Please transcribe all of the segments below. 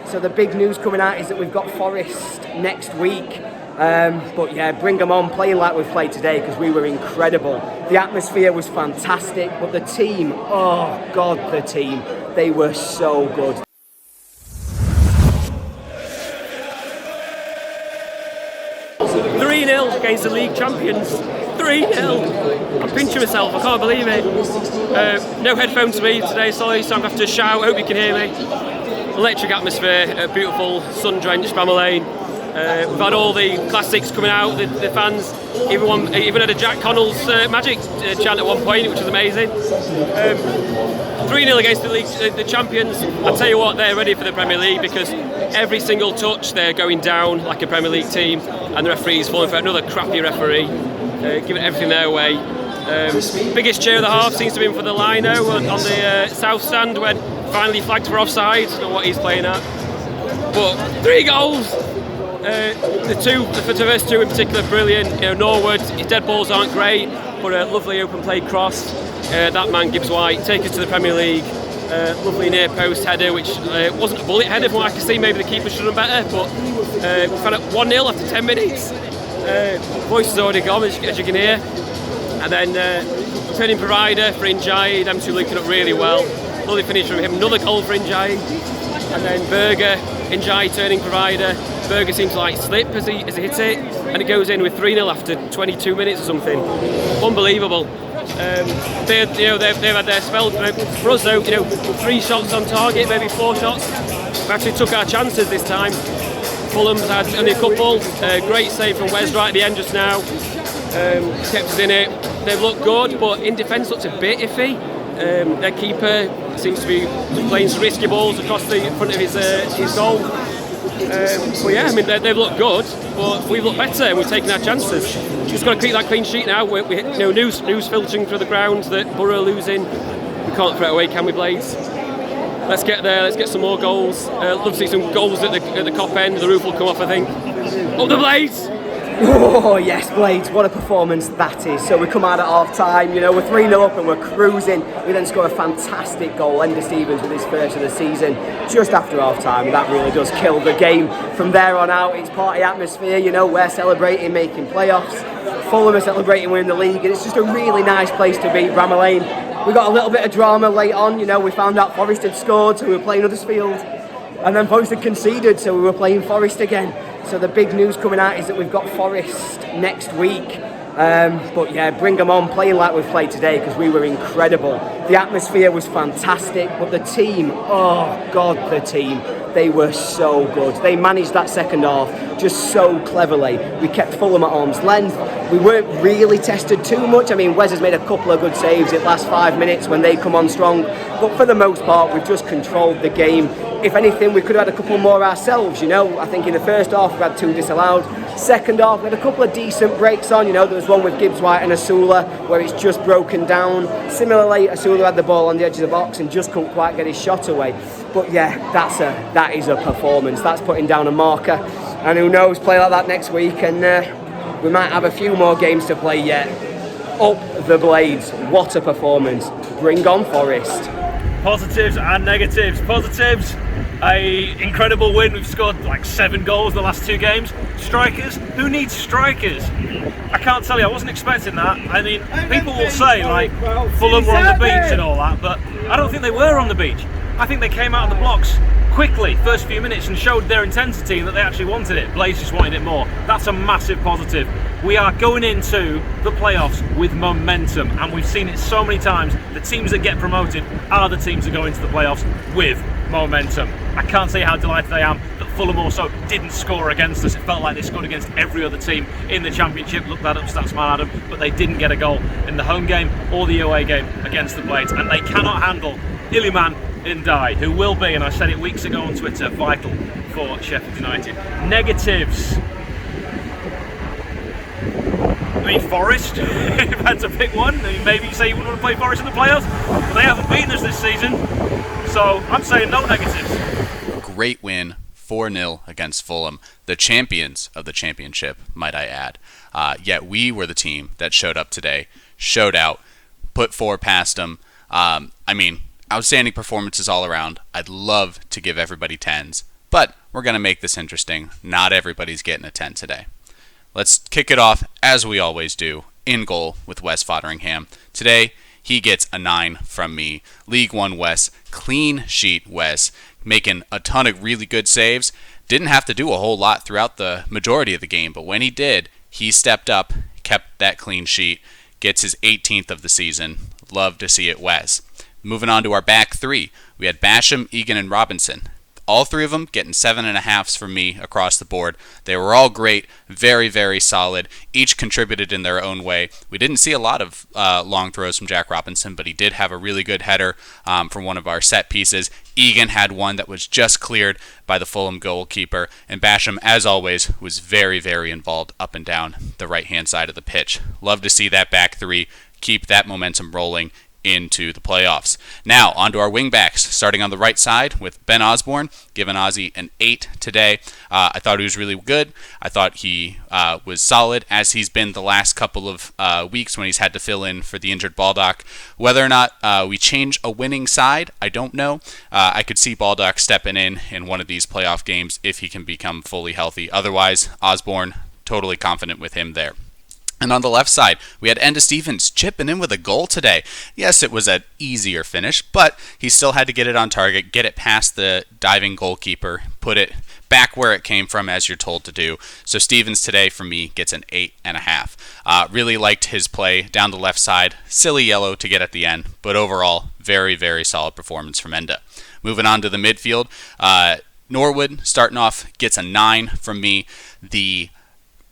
So the big news coming out is that we've got Forest next week. But yeah, bring them on, playing like we've played today, because we were incredible. The atmosphere was fantastic, but the team, oh God, the team, they were so good. Against the league champions. 3-0. I'm pinching myself, I can't believe it. No headphones to me today, sorry, so I'm going to have to shout. Hope you can hear me. Electric atmosphere, beautiful sun-drenched Bramall Lane. We've had all the classics coming out, the fans. Even had a Jack Connell's Magic chant at one point, which was amazing. 3-0 against the champions. I'll tell you what, they're ready for the Premier League, because every single touch they're going down like a Premier League team, and the referee's falling for another crappy referee, giving everything their way. Biggest cheer of the half seems to be for the lino on the south stand when finally flagged for offside. I don't know what he's playing at, but 3 goals. The first two in particular, brilliant. Norwood, his dead balls aren't great, but a lovely open play cross. That man, Gibbs-White, take us to the Premier League. Lovely near post header, which wasn't a bullet header from what I can see. Maybe the keeper should have done better, but we found it 1-0 after 10 minutes. Voice has already gone, as you can hear. And then turning provider for 𝐍𝐸𝐫𝐍, them two linking up really well. Lovely finish from him, another goal for 𝐍𝐸𝐫𝐍. And then Berger, 𝐍𝐸𝐸 turning provider. Berger seems to slip as he hits it, and it goes in with 3-0 after 22 minutes or something. Unbelievable. They've had their spell. For us though, 3 shots on target, maybe 4 shots. We actually took our chances this time. Fulham's had only a couple. Great save from Wes right at the end just now. Kept us in it. They've looked good, but in defence looked a bit iffy. Their keeper seems to be playing some risky balls across the front of his goal. But yeah, I mean they've looked good, but we've looked better and we've taken our chances. Just got to keep that clean sheet now. News filtering through the ground that Borough are losing. We can't throw it away, can we, Blades? Let's get there. Let's get some more goals. Love to see some goals at the Kop end. The roof will come off, I think. Up the Blades! Oh yes, Blades, what a performance that is. So we come out at half time, we're 3-0 up and we're cruising. We then score a fantastic goal, Ender Stevens with his first of the season, just after half time, and that really does kill the game. From there on out, it's party atmosphere, we're celebrating making playoffs. Fulham are celebrating winning the league, and it's just a really nice place to be, Bramall Lane. We got a little bit of drama late on, we found out Forest had scored, so we were playing Huddersfield. And then Forest had conceded, so we were playing Forest again. So the big news coming out is that we've got Forest next week. But yeah, bring them on, playing like we've played today, because we were incredible. The atmosphere was fantastic, but the team, oh God, the team, they were so good. They managed that second half just so cleverly. We kept Fulham at arm's length. We weren't really tested too much. I mean, Wes has made a couple of good saves in the last 5 minutes when they come on strong. But for the most part, we've just controlled the game. If anything, we could have had a couple more ourselves, I think in the first half we had 2 disallowed. Second half, we had a couple of decent breaks on, there was one with Gibbs-White and Asula where it's just broken down. Similarly, Asula had the ball on the edge of the box and just couldn't quite get his shot away. But yeah, that is a performance. That's putting down a marker. And who knows, play like that next week and we might have a few more games to play yet. Up the Blades, what a performance. Bring on Forest. Positives and negatives. Positives, a incredible win. We've scored 7 goals in the last 2 games. Strikers, who needs strikers? I can't tell you, I wasn't expecting that. I mean, people will say Fulham were on the beach and all that, but I don't think they were on the beach. I think they came out of the blocks quickly, first few minutes, and showed their intensity and that they actually wanted it. Blaze just wanted it more. That's a massive positive. We are going into the playoffs with momentum, and we've seen it so many times. The teams that get promoted are the teams that go into the playoffs with momentum. I can't say how delighted I am that Fulham also didn't score against us. It felt like they scored against every other team in the Championship. Look that up, Statsman Adam, but they didn't get a goal in the home game or the away game against the Blades, and they cannot handle 𝐍𝐸𝐫𝐍𝐸𝐸, who will be, and I said it weeks ago on Twitter, vital for Sheffield United. Negatives. I mean, Forest, if I had to pick one, maybe you say you wouldn't want to play Forest in the playoffs, but they haven't beaten us this season, so I'm saying no negatives. Great win, 4-0 against Fulham, the champions of the Championship, might I add. Yet we were the team that showed up today, showed out, put 4 past them. I mean, outstanding performances all around. I'd love to give everybody 10s, but we're going to make this interesting. Not everybody's getting a 10 today. Let's kick it off, as we always do, in goal with Wes Fotheringham. Today, he gets a 9 from me. League One Wes, clean sheet Wes, making a ton of really good saves. Didn't have to do a whole lot throughout the majority of the game, but when he did, he stepped up, kept that clean sheet, gets his 18th of the season. Love to see it, Wes. Moving on to our back three, we had Basham, Egan, and Robinson. All three of them getting 7.5s from me across the board. They were all great, very, very solid. Each contributed in their own way. We didn't see a lot of long throws from Jack Robinson, but he did have a really good header from one of our set pieces. Egan had one that was just cleared by the Fulham goalkeeper. And Basham, as always, was very, very involved up and down the right-hand side of the pitch. Love to see that back three keep that momentum rolling into the playoffs. Now, on to our wingbacks, starting on the right side with Ben Osborne, giving Ozzy an 8 today. I thought he was really good. I thought he was solid, as he's been the last couple of weeks when he's had to fill in for the injured Baldock. Whether or not we change a winning side, I don't know. I could see Baldock stepping in one of these playoff games if he can become fully healthy. Otherwise, Osborne, totally confident with him there. And on the left side, we had Enda Stevens chipping in with a goal today. Yes, it was an easier finish, but he still had to get it on target, get it past the diving goalkeeper, put it back where it came from, as you're told to do. So Stevens today, for me, gets an 8.5. Really liked his play down the left side. Silly yellow to get at the end, but overall, very, very solid performance from Enda. Moving on to the midfield, Norwood, starting off, gets a 9 from me. The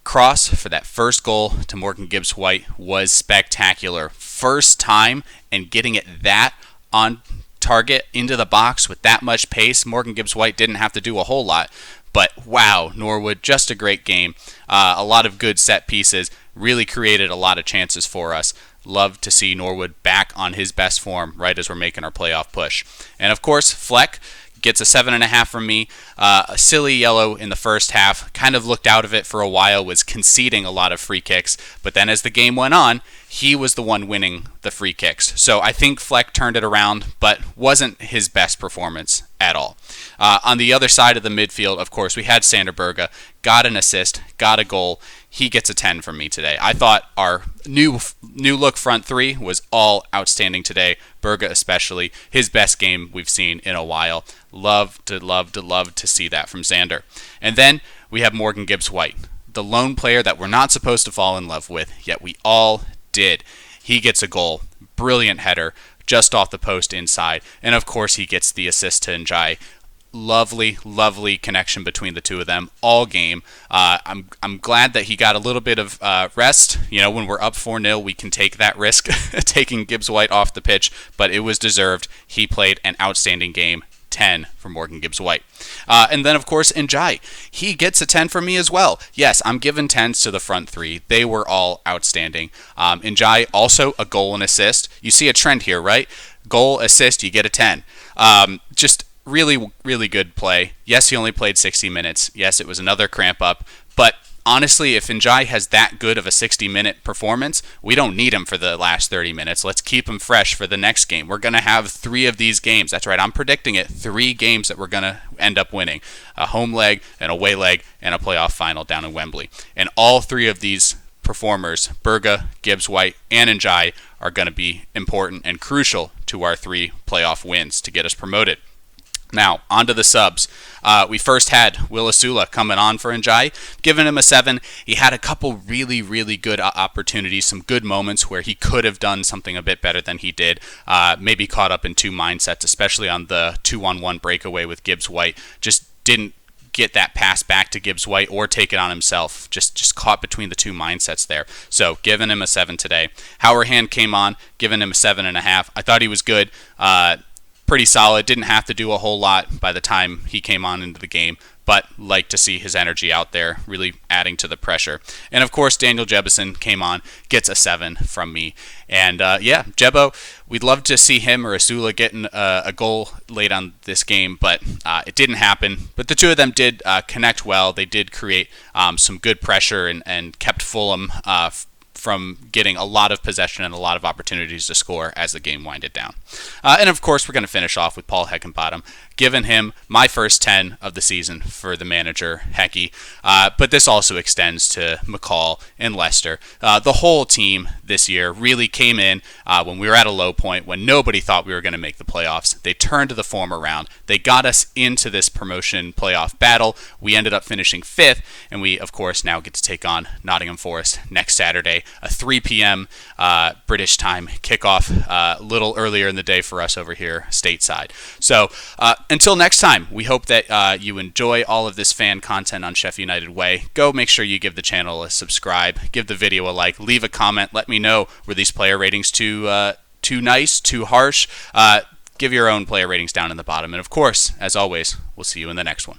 cross for that first goal to Morgan Gibbs-White was spectacular. First time, and getting it that on target into the box with that much pace. Morgan Gibbs-White didn't have to do a whole lot, but wow, Norwood, just a great game. A lot of good set pieces, really created a lot of chances for us. Love to see Norwood back on his best form right as we're making our playoff push. And of course, Fleck gets a 7.5 from me. A silly yellow in the first half. Kind of looked out of it for a while, was conceding a lot of free kicks. But then as the game went on, he was the one winning the free kicks. So I think Fleck turned it around, but wasn't his best performance at all. On the other side of the midfield, of course, we had Sander Berge. Got an assist, got a goal. He gets a 10 from me today. I thought our new look front three was all outstanding today. Berge especially, his best game we've seen in a while. Love to see that from Sander. And then we have Morgan Gibbs-White, the lone player that we're not supposed to fall in love with, yet we all did. He gets a goal, brilliant header, just off the post inside, and of course he gets the assist to Njai. Lovely connection between the two of them all game. I'm glad that he got a little bit of rest. You know, when we're up 4-0, we can take that risk, taking Gibbs-White off the pitch, but it was deserved. He played an outstanding game. 10 for Morgan Gibbs-White. And then, of course, Njai. He gets a 10 from me as well. Yes, I'm giving 10s to the front three. They were all outstanding. Njai, also a goal and assist. You see a trend here, right? Goal, assist, you get a 10. Just really good play. Yes, he only played 60 minutes. Yes, it was another cramp up. But honestly, if Njai has that good of a 60-minute performance, we don't need him for the last 30 minutes. Let's keep him fresh for the next game. We're going to have 3 of these games. That's right, I'm predicting it. 3 games that we're going to end up winning. A home leg, an away leg, and a playoff final down in Wembley. And all 3 of these performers, Berge, Gibbs-White, and Njai, are going to be important and crucial to our 3 playoff wins to get us promoted. Now, on to the subs. We first had Will Asula coming on for Njai, giving him a 7. He had a couple really good opportunities, some good moments where he could have done something a bit better than he did. Maybe caught up in 2 mindsets, especially on the 2-on-1 breakaway with Gibbs-White. Just didn't get that pass back to Gibbs-White or take it on himself. Just caught between the 2 mindsets there. So, giving him a 7 today. Howerhand came on, giving him a 7.5. I thought he was good. Pretty solid. Didn't have to do a whole lot by the time he came on into the game, but like to see his energy out there, really adding to the pressure. And of course, Daniel Jebison came on, gets a 7 from me. And Jebo, we'd love to see him or Asula getting a goal late on this game, but it didn't happen. But the two of them did connect well. They did create some good pressure and kept Fulham from getting a lot of possession and a lot of opportunities to score as the game winded down. And of course, we're going to finish off with Paul Heckenbottom, given him my first 10 of the season for the manager, Hecky. But this also extends to McCall and Lester. The whole team this year really came in when we were at a low point, when nobody thought we were going to make the playoffs. They turned the form around. They got us into this promotion playoff battle. We ended up finishing 5th, and we, of course, now get to take on Nottingham Forest next Saturday, a 3 p.m. British time kickoff, a little earlier in the day for us over here stateside. So until next time, we hope that you enjoy all of this fan content on Sheffield United Way. Go make sure you give the channel a subscribe, give the video a like, leave a comment, let me know, were these player ratings too nice, too harsh? Give your own player ratings down in the bottom. And of course, as always, we'll see you in the next one.